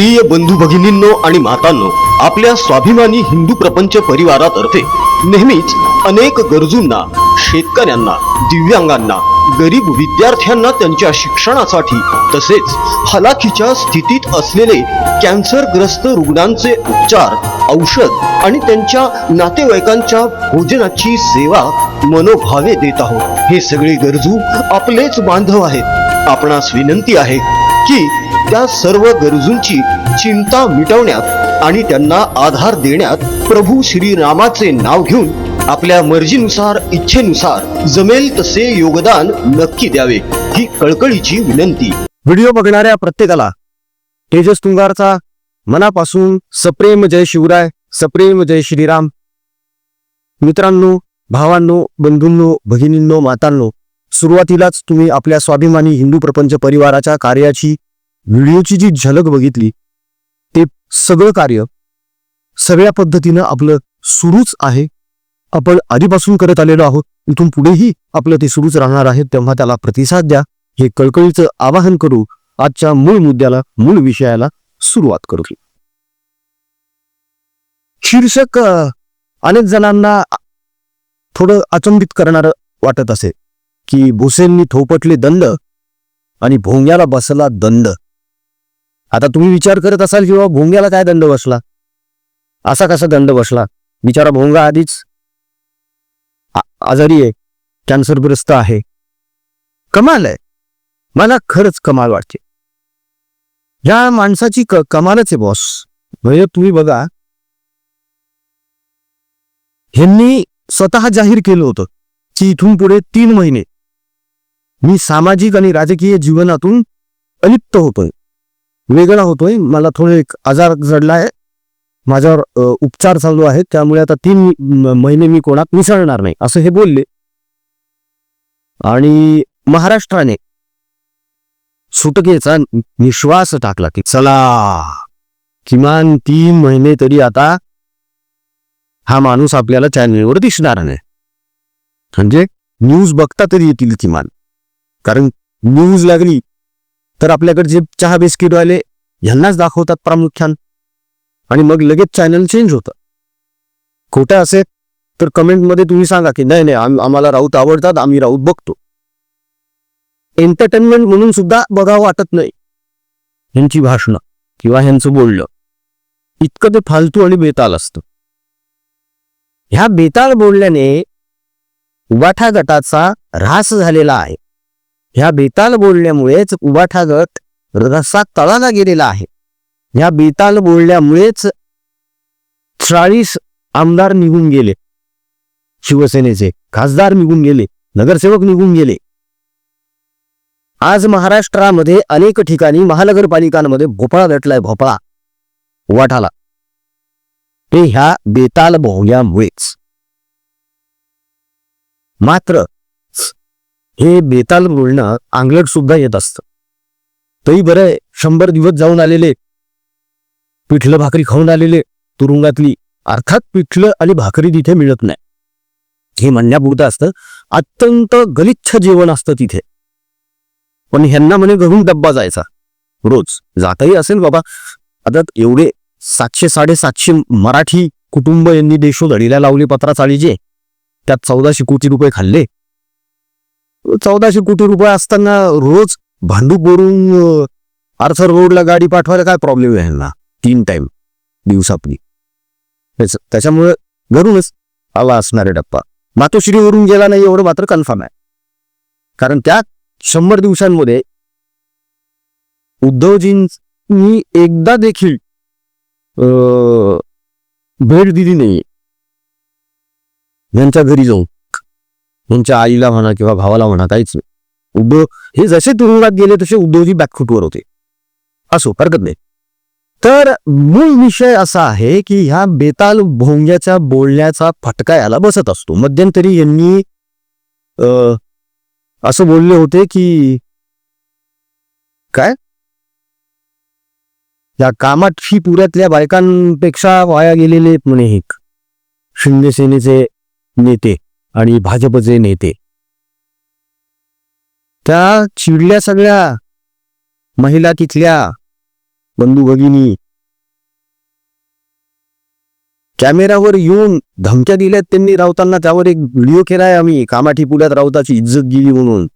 प्रिय बंधू भगिनींनो आणि मातांनो, आपल्या स्वाभिमानी हिंदू प्रपंच परिवारातर्फे नेहमीच अनेक गरजूंना, शेतकऱ्यांना, दिव्यांगांना, गरीब विद्यार्थ्यांना त्यांच्या शिक्षणासाठी तसेच हलाखीच्या स्थितीत असलेले कॅन्सरग्रस्त रुग्णांचे उपचार, औषध आणि त्यांच्या नातेवाईकांच्या भोजनाची सेवा मनोभावे देत आहोत. हे सगळे गरजू आपलेच बांधव आहेत. आपणास विनंती आहे की त्या सर्व गरजूंची चिंता मिटवण्यात आणि त्यांना आधार देण्यात प्रभू श्री रामाचे नाव घेऊन आपल्या मर्जीनुसार, इच्छेनुसार जमेल तसे योगदान नक्की द्यावे, ही कळकळीची विनंती. व्हिडिओ बघणाऱ्या प्रत्येकाला तेजस तुंगारचा मनापासून सप्रेम जय शिवराय, सप्रेम जय श्रीराम. मित्रांनो, भावांनो, बंधूंनो, भगिनींनो, मातांनो, सुरुवातीलाच तुम्ही आपल्या स्वाभिमानी हिंदू प्रपंच परिवाराच्या कार्याची व्हिडिओची जी झलक बघितली, ते सगळं कार्य सगळ्या पद्धतीनं आपलं सुरूच आहे. आपण आधीपासून करत आलेलो आहोत, इथून पुढेही आपलं ते सुरूच राहणार आहे. तेव्हा त्याला प्रतिसाद द्या, हे कळकळीचं आवाहन करू. आजच्या मूळ मुद्द्याला, मूळ विषयाला सुरुवात करू. शीर्षक अनेक जणांना थोडं अचंबित करणारं वाटत असेल की भुसेंनी थोपटले दंड आणि भोंग्याला बसला दंड. आता तुम्ही विचार करत असाल की बाबा भोंग्याला काय दंड बसला, असा कसा दंड बसला? बिचारा भोंगा आधीच आजारी आहे, कॅन्सरग्रस्त आहे. कमाल आहे, मला खरंच कमाल वाटते. या माणसाची कमालच आहे बॉस. म्हणजे तुम्ही बघा, ह्यांनी स्वतः जाहीर केलं होतं की इथून पुढे 3 महिने मी सामाजिक आणि राजकीय जीवनातून अलिप्त होतोय, वेगळा होतोय. मला थोडे एक आजार जडलाय, माझ्यावर उपचार चालू आहेत, त्यामुळे आता 3 महिने मी कोणात मिसळणार नाही, असं हे बोलले. आणि महाराष्ट्राने सुटकेचा निश्वास टाकला की चला, किमान 3 महिने तरी आता हा माणूस आपल्याला चॅनलवर दिसणार नाही. म्हणजे न्यूज बघता तरी येतील किमान. कारण न्यूज लागली तर आपल्याकडे जे चहा बिस्किटवाले ह्यांनाच दाखवतात प्रामुख्यान, आणि मग लगेच चॅनल चेंज होतं. खोटं असेल तर कमेंटमध्ये तुम्ही सांगा की नाही नाही, आम्हाला राऊत आवडतात, आम्ही राऊत बघतो. एंटरटेनमेंट म्हणून सुद्धा बघावं वाटत नाही ह्यांची भाषणं किंवा ह्यांचं बोलणं. इतकं ते फालतू आणि बेताल असतं. ह्या बेताल बोलल्याने उबाठा गटाचा ऱ्हास झालेला आहे. ह्या बेताल बोलण्यामुळेच उबाठा गट रसा तळाला गेलेला आहे. ह्या बेताल बोलण्यामुळेच 40 आमदार निघून गेले, शिवसेनेचे खासदार निघून गेले, नगरसेवक निघून गेले. आज महाराष्ट्रामध्ये अनेक ठिकाणी महानगरपालिकांमध्ये भोपळा दटलाय, भोपळा उबाठाला. ते ह्या बेताल भोंग्यामुळेच. मात्र हे बेताल बोलणं अंगलट सुद्धा येत असतं. तरी बरं, 100 दिवस जाऊन आलेले, पिठलं भाकरी खाऊन आलेले तुरुंगातली. अर्थात पिठलं आणि भाकरी तिथे मिळत नाही, हे म्हणण्यापुरतं असतं. अत्यंत गलिच्छ जेवण असतं तिथे. पण ह्यांना म्हणे घरून डब्बा जायचा रोज. जाताही असेल बाबा. आता एवढे 700-750 मराठी कुटुंब यांनी देशोधडीला लावले पत्रा चाळीचे. त्यात 1400 कोटी रुपये खाल्ले. 1400 कोटी रुपये असताना रोज भांडूपवरून आर्थर रोडला गाडी पाठवायला काय प्रॉब्लेम आहे ना? 3 टाइम दिवसापली. त्याच्यामुळे घरूनच आला असणारे डब्बा. मातोश्रीवरून गेला नाही एवढं मात्र कन्फर्म आहे. कारण त्या 100 दिवसांमध्ये उद्धवजींनी एकदा देखील भेट दिली नाही यांच्या घरी जाऊन. यांच्या आईला म्हणा किंवा भावाला म्हणा, काहीच नाही. उद्धव हे जसे तुरुंगात गेले तसे उद्धवजी बॅकफुटवर होते. असो, हरकत नाही. तर मूळ विषय असा आहे की ह्या बेताल भोंग्याच्या बोलण्याचा फटका याला बसत असतो. मध्यंतरी यांनी असं बोलले होते की काय, या कामाक्षी पुऱ्यातल्या बायकांपेक्षा वाया गेलेले म्हणे हे शिंदे सेनेचे नेते आणि भाजपचे नेते. त्या चिडल्या सगळ्या महिला तिथल्या. बंधू भगिनी कॅमेरावर येऊन धमक्या दिल्यात त्यांनी राऊतांना. त्यावर एक व्हिडिओ केलाय आम्ही, कामाठी पुण्यात राऊताची इज्जत गेली म्हणून.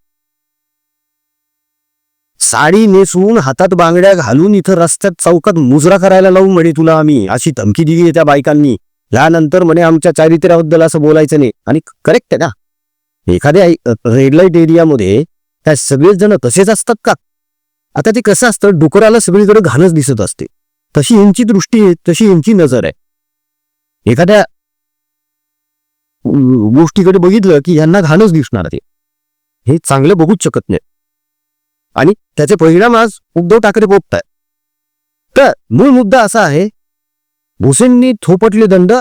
साडी नेसवून हातात बांगड्या घालून इथं रस्त्यात चौकात मुजरा करायला लावून म्हणे तुला आम्ही, अशी धमकी दिली त्या बायकांनी. यानंतर म्हणे आमच्या चारित्र्याबद्दल असं बोलायचं नाही. आणि करेक्ट आहे ना, एखाद्या रेड लाईट एरियामध्ये काय सगळेच जण तसेच असतात का? आता ते कसं असतं, डुकराला सगळीकडे घाणच दिसत असते, तशी यांची दृष्टी आहे, तशी यांची नजर आहे. एखाद्या गोष्टीकडे बघितलं की यांना घाणच दिसणार आहे, हे चांगलं बघूच शकत नाही. आणि त्याचे परिणाम आज उद्धव ठाकरे भोगताय. तर मूळ मुद्दा असा आहे, भुसेंनी थोपटले दंड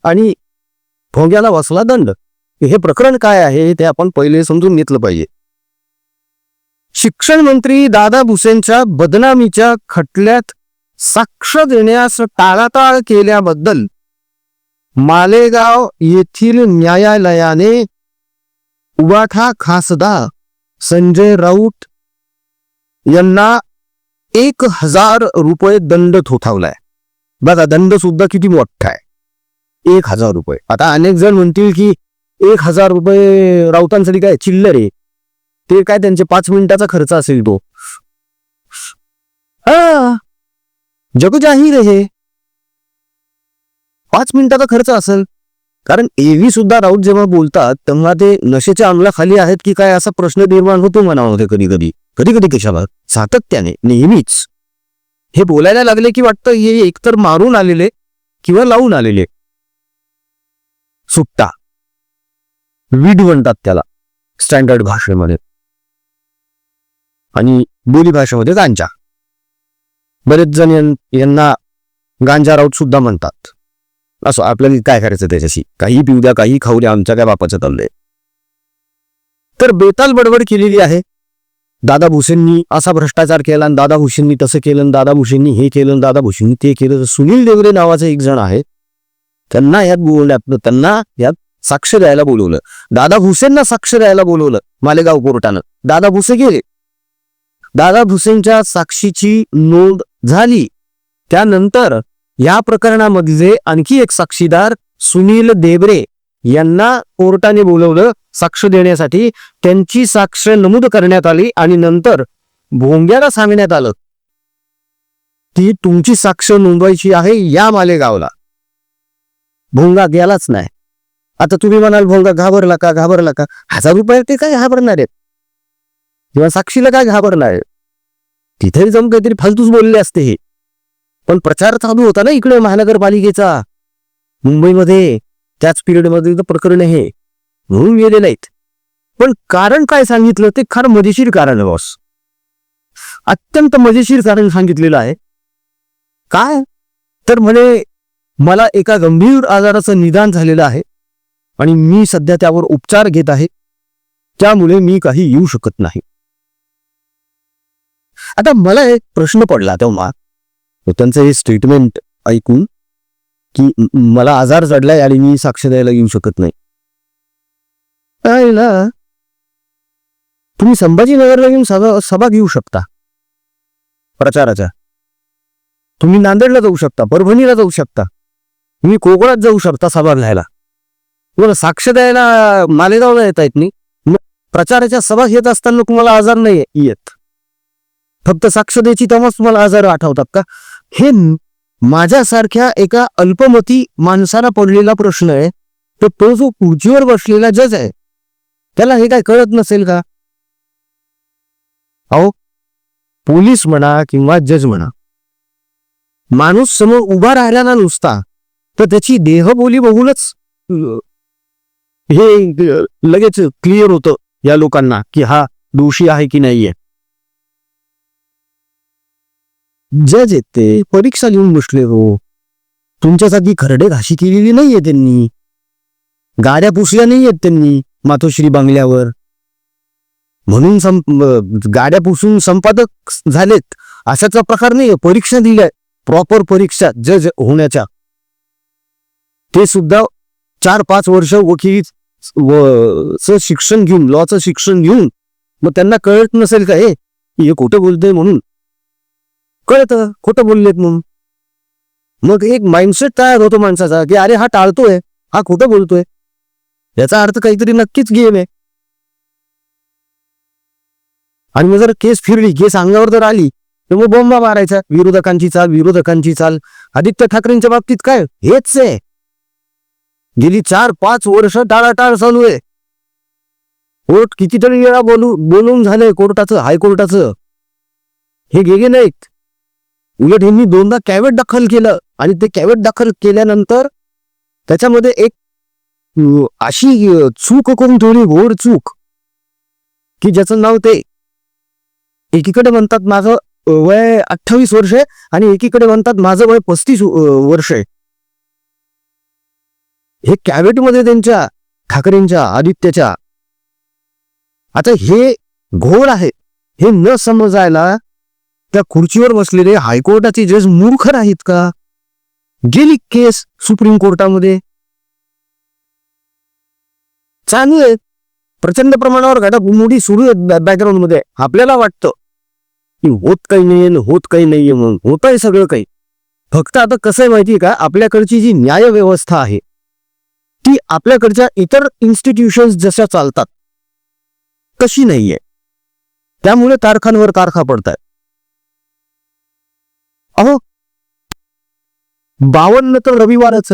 आणि भोंग्याला बसला दंड. हे प्रकरण काय आहे ते आपण पहिले समजून घेतलं पाहिजे. शिक्षण मंत्री दादा भुसेंच्या बदनामीच्या खटल्यात साक्ष देण्यास टाळाटाळ केल्याबद्दल मालेगाव येथील न्यायालयाने उबाठा खासदार संजय राऊत यांना 1000 रुपये दंड ठोठावलाय. बघा, दंड सुद्धा किती मोठा आहे, 1000 रुपये. आता अनेक जण म्हणतील की 1000 रुपये राऊतांसाठी काय चिल्लर आहे, ते काय त्यांचे 5 मिनिटाचा खर्च असेल तो. जगजाहीर हे 5 मिनिटाचा खर्च असेल. कारण एव्ही सुद्धा राऊत जेव्हा बोलतात तेव्हा ते नशेच्या अंमलाखाली आहेत की काय असा प्रश्न निर्माण होतो मनामध्ये कधी कधी कशाला, सातत्याने नेहमीच. हे बोलायला लागले की वाटतं हे एकतर मारून आलेले किंवा लावून आलेले. सुट्टा वीड म्हणतात त्याला स्टँडर्ड भाषेमध्ये, आणि बोली भाषेमध्ये गांजा. बरेच जण यांना गांजा राऊत सुद्धा म्हणतात. असं आपल्याला काय करायचं त्याच्याशी, काही पिऊ द्या, काही खाऊ द्या, आमच्या काय बापाचं चाललंय. तर बेताल बडबड केलेली आहे. दादा भुसेंनी असा भ्रष्टाचार केला, आणि दादा भुसेंनी तसं केलं, दादा भुसेंनी हे केलं, दादा भुसेंनी ते केलं. सुनील देवरे नावाचे एक जण आहे, त्यांना यात साक्ष द्यायला बोलवलं. दादा भुसेंना साक्ष द्यायला बोलवलं मालेगाव कोर्टानं. दादा भुसे गेले. दादा भुसेंच्या साक्षीची नोंद झाली. त्यानंतर या प्रकरणामधले आणखी एक साक्षीदार सुनील देवरे यांना कोर्टाने बोलवलं साक्ष देण्यासाठी. त्यांची साक्ष नमूद करण्यात आली आणि नंतर भोंग्याला सांगण्यात आलं की तुमची साक्ष नोंदवायची आहे या मालेगावला. भोंगा गेलाच नाही. आता तुम्ही म्हणाल भोंगा घाबरला का? 1000 रुपये ते काय घाबरणार आहेत, किंवा साक्षीला काय घाबरणार आहे? तिथे जाऊन काहीतरी फालतूच बोलले असते हे. पण प्रचार चालू होता ना इकडे महानगरपालिकेचा मुंबईमध्ये, त्याच पिरियडमध्ये प्रकरण हे म्हणून गेले नाहीत. पण कारण काय सांगितलं ते फार मजेशीर कारण आहे बॉस, अत्यंत मजेशीर कारण सांगितलेलं आहे. काय तर म्हणे मला एका गंभीर आजाराचं निदान झालेलं आहे आणि मी सध्या त्यावर उपचार घेत आहे, त्यामुळे मी काही येऊ शकत नाही. आता मला एक प्रश्न पडला तेव्हा त्यांचं हे स्टेटमेंट ऐकून की मला आजार जडलाय आणि मी साक्ष द्यायला येऊ शकत नाही. तुम्ही संभाजीनगरला येऊन सभा घेऊ शकता प्रचाराच्या, तुम्ही नांदेडला जाऊ शकता, परभणीला जाऊ शकता, तुम्ही कोकणात जाऊ शकता सभा घ्यायला. तुम्हाला साक्ष द्यायला मालेगावला येता येत नाही. प्रचाराच्या सभा घेत असताना तुम्हाला आजार नाही येत, फक्त साक्ष द्यायची तेव्हाच तुम्हाला आजार आठवतात का? हे माझ्यासारख्या एका अल्पमती माणसाला पडलेला प्रश्न आहे. तर तो जो खुर्चीवर बसलेला जज आहे त्याला हे काय कळत नसेल का? अहो, पोलीस म्हणा किंवा जज म्हणा, माणूस समोर उभा राहिला ना नुसता, तर त्याची देहबोली बघूनच हे लगेच क्लिअर होतं या लोकांना की हा दोषी आहे की नाहीये. जज आहेत ते, परीक्षा लिहून बसले हो. तुमच्यासाठी खरडे घाशी केलेली नाहीये त्यांनी, गाड्या पुसल्या नाहीयेत त्यांनी मातोश्री बंगल्यावर म्हणून गाड्या पुसून संपादक झालेत अशाचा प्रकार नाहीये. परीक्षा दिल्या, प्रॉपर परीक्षा जज होण्याच्या, ते सुद्धा 4-5 वर्ष वकील शिक्षण घेऊन, लॉचं शिक्षण घेऊन. मग त्यांना कळत नसेल का हे खोटं बोलतोय म्हणून? कळतं खोटं बोललेत म्हणून. मग एक माइंडसेट तयार होतो माणसाचा की अरे हा टाळतोय, हा खोटं बोलतोय, याचा अर्थ काहीतरी नक्कीच गेम आहे. आणि मग जर केस फिरली, केस अंगावर जर आली, तर मग बॉम्बा मारायचा, विरोधकांची चाल, विरोधकांची चाल. आदित्य ठाकरेंच्या बाबतीत काय हेच आहे. गेली 4-5 वर्ष टाळाटाळ चालू आहे. कोर्ट कितीतरी वेळा बोलून झालंय कोर्टाचं, हायकोर्टाचं. हे गेले नाहीत. उलट यांनी 2दा कॅव्हेट दाखल केलं आणि ते कॅव्हेट दाखल केल्यानंतर त्याच्यामध्ये एक अशी चूक करून ठेवली, घोर चूक, की ज्याचं नाव ते एकीकडे म्हणतात माझं वय 28 वर्ष आहे आणि एकीकडे म्हणतात माझं वय 35 वर्ष आहे. हे कॅव्हेटमध्ये त्यांच्या ठाकरेंच्या, आदित्यच्या. आता हे घोर आहे. हे न समजायला त्या खुर्चीवर बसलेले हायकोर्टाचे जज मूर्ख नाहीत का? गेली केस सुप्रीम कोर्टामध्ये. चालू आहे प्रचंड प्रमाणावर घडामोडी सुरू आहेत बॅकग्राऊंड मध्ये. आपल्याला वाटतं की होत काही नाहीये, होत काही नाहीये, म्हणून होत आहे सगळं काही. फक्त आता कसं आहे माहितीये का, आपल्याकडची जी न्याय व्यवस्था आहे ती आपल्याकडच्या इतर इन्स्टिट्यूशन्स जशा चालतात तशी नाहीये. त्यामुळे तारखांवर तारखा पडतात. अहो 52 तर रविवारच.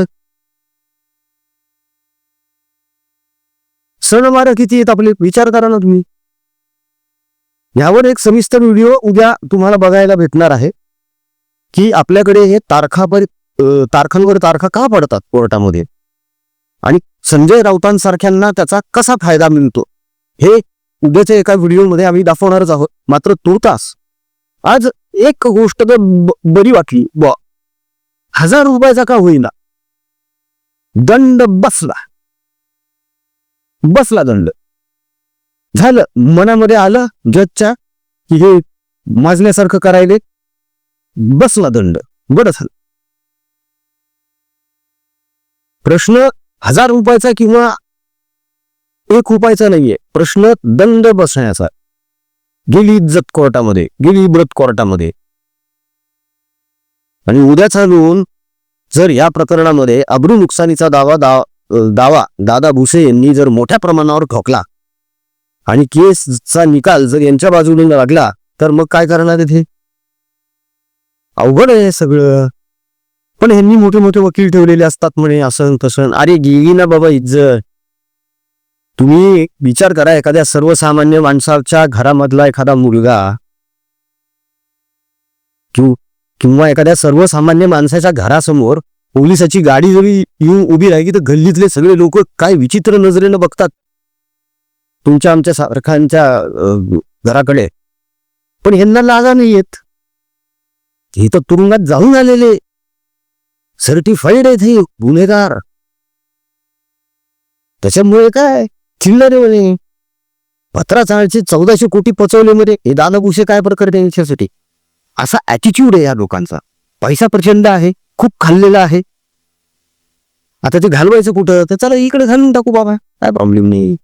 सणवार किती आहेत आपले, विचार करा ना तुम्ही. यावर एक सविस्तर व्हिडिओ उद्या तुम्हाला बघायला भेटणार आहे की आपल्याकडे हे तारखांवर तारखा का पडतात कोर्टामध्ये आणि संजय राऊतांसारख्यांना त्याचा कसा फायदा मिळतो हे उद्याच्या एका व्हिडिओमध्ये आम्ही दाखवणारच आहोत. मात्र तुर्तास आज एक गोष्ट तर बरी वाटली, 1000 रुपयाचा का होईना दंड बसला दंड. झालं, मनामध्ये आलं जजच्या की हे माजण्यासारखं करायले, बसला दंड, बरं झालं. प्रश्न 1000 रुपयाचा किंवा 1 रुपयाचा नाहीये, प्रश्न दंड बसण्याचा. गेली इज्जत कोर्टामध्ये, गेली इब्रत कोर्टामध्ये. आणि उद्या चालून जर या प्रकरणामध्ये अब्रू नुकसानीचा दावा दादा भुसे यांनी जर मोठ्या प्रमाणावर ठोकला आणि केसचा निकाल जर यांच्या बाजूने लागला तर मग काय करणार इथे? अवघड आहे सगळं. पण यांनी मोठे मोठे वकील ठेवलेले असतात म्हणे, असं तसं. अरे गेली ना बाबा इज्जत. तुम्ही विचार करा, एखाद्या सर्वसामान्य माणसाच्या घरामधला एखादा मुलगा किंवा एखाद्या सर्वसामान्य माणसाच्या घरासमोर पोलिसाची गाडी जरी येऊन उभी राहिली तर गल्लीतले सगळे लोक काय विचित्र नजरेनं बघतात तुमच्या आमच्या सारख्यांच्या घराकडे. पण यांना लागा नाही येत. हे तर तुरुंगात जाऊन आलेले, सर्टिफाईड आहेत हे गुन्हेगार. त्याच्यामुळे काय चिल्लरे म्हणे, 1400 कोटी पचवले मध्ये हे दादा भुसे काय प्रकार त्यांच्यासाठी. असा ऍटिट्यूड आहे या लोकांचा. पैसा प्रचंड आहे, खूप खाल्लेला आहे. आता ते घालवायचं कुठं, तर चला इकडे घालून टाकू बाबा, काय प्रॉब्लेम नाही,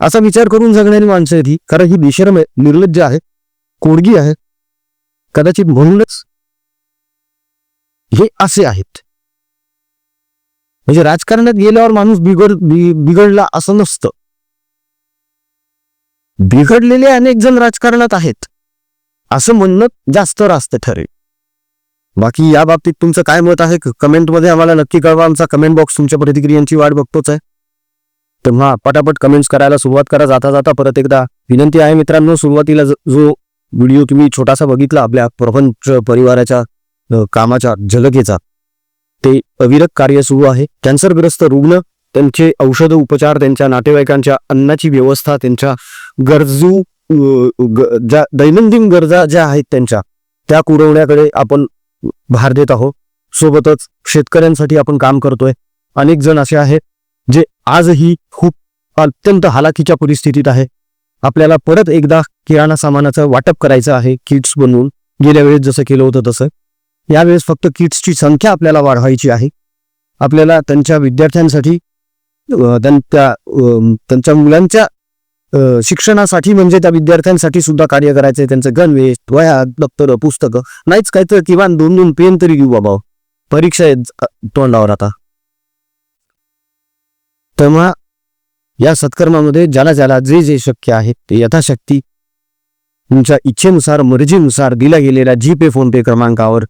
असा विचार करून जगणारी माणसं आहेत ही. कारण ही बेशरम आहे, निर्लज्ज आहे, कोडगी आहे. कदाचित म्हणूनच हे असे आहेत. म्हणजे राजकारणात गेल्यावर माणूस बिघडला असं नसतं. बिघडलेले अनेक जण राजकारणात आहेत असं म्हणणं जास्त रास्त ठरेल. बाकी या बाबतीत तुमचं काय मत आहे कमेंटमध्ये आम्हाला नक्की कळवा. आमचा कमेंट बॉक्स तुमच्या प्रतिक्रियांची वाट बघतोच आहे. तेव्हा पटापट कमेंट्स करायला सुरुवात करा. जाता जाता परत एकदा विनंती आहे मित्रांनो, सुरुवातीला जो व्हिडिओ तुम्ही छोटासा बघितला आपल्या प्रपंच परिवाराच्या कामाच्या झलकेचा, ते अविरत कार्य सुरू आहे. कॅन्सरग्रस्त रुग्ण, त्यांचे औषध उपचार, त्यांच्या नातेवाईकांच्या अन्नाची व्यवस्था, त्यांच्या गरजू ज्या दैनंदिन गरजा ज्या आहेत त्यांच्या त्या पुरवण्याकडे आपण भार देत आहोत. सोबतच शेतकऱ्यांसाठी आपण काम करतोय. अनेक जण असे आहेत जे आजही खूप अत्यंत हालाकीच्या परिस्थितीत आहे. आपल्याला परत एकदा किराणा सामानाचं वाटप करायचं आहे किट्स बनवून. गेल्या वेळेस जसं केलं होतं तसं यावेळेस फक्त किट्सची संख्या आपल्याला वाढवायची आहे. आपल्याला त्यांच्या विद्यार्थ्यांसाठी त्यांच्या मुलांच्या शिक्षणासाठी म्हणजे त्या विद्यार्थ्यांसाठी सुद्धा कार्य करायचंय. त्यांचं गणवेश, वह्या, दप्तर, पुस्तकं नाहीच काय तर किमान 2 पेन तरी घेऊ बाबा. परीक्षा आहेत तोंडावर आता. तेव्हा या सत्कर्मामध्ये ज्याला ज्याला जे जे शक्य आहे ते यथाशक्ती तुमच्या इच्छेनुसार, मर्जीनुसार दिल्या गेलेल्या GPay फोनपे क्रमांकावर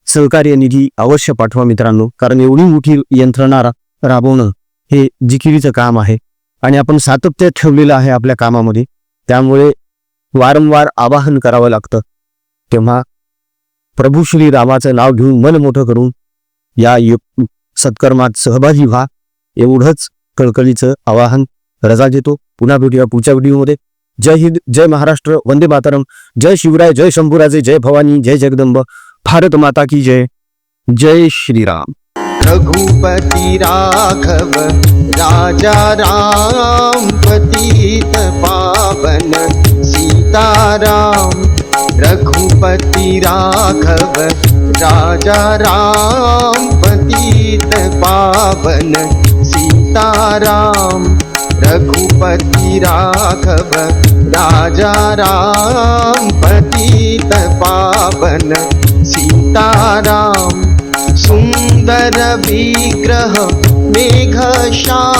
सहकार्य निधी अवश्य पाठवा मित्रांनो. कारण एवढी मोठी यंत्रणा राबवणं हे जिकिरीचं काम आहे आणि आपण सातत्य ठेवलेलं आहे आपल्या कामामध्ये. त्यामुळे वारंवार आवाहन करावं लागतं. तेव्हा प्रभू श्री रामाचं नाव घेऊन मन मोठं करून या सत्कर्मात सहभागी व्हा, एवढंच कळकळीचं आवाहन. रजा देतो. पुन्हा भेटूया पुढच्या व्हिडिओमध्ये. जय हिंद, जय महाराष्ट्र, वंदे मातरम, जय शिवराय, जय शंभूराजे, जय भवानी, जय जगदंब, भारत माता की जय. जय श्रीराम. रघुपति राघव राजा राम, पतित पावन सीताराम. रघुपति राघव राजा राम, पतित पावन सीताराम. रघुपति राघव राजा राम, पतित पावन सीताराम. सुंदर विग्रह मेघ श्याम.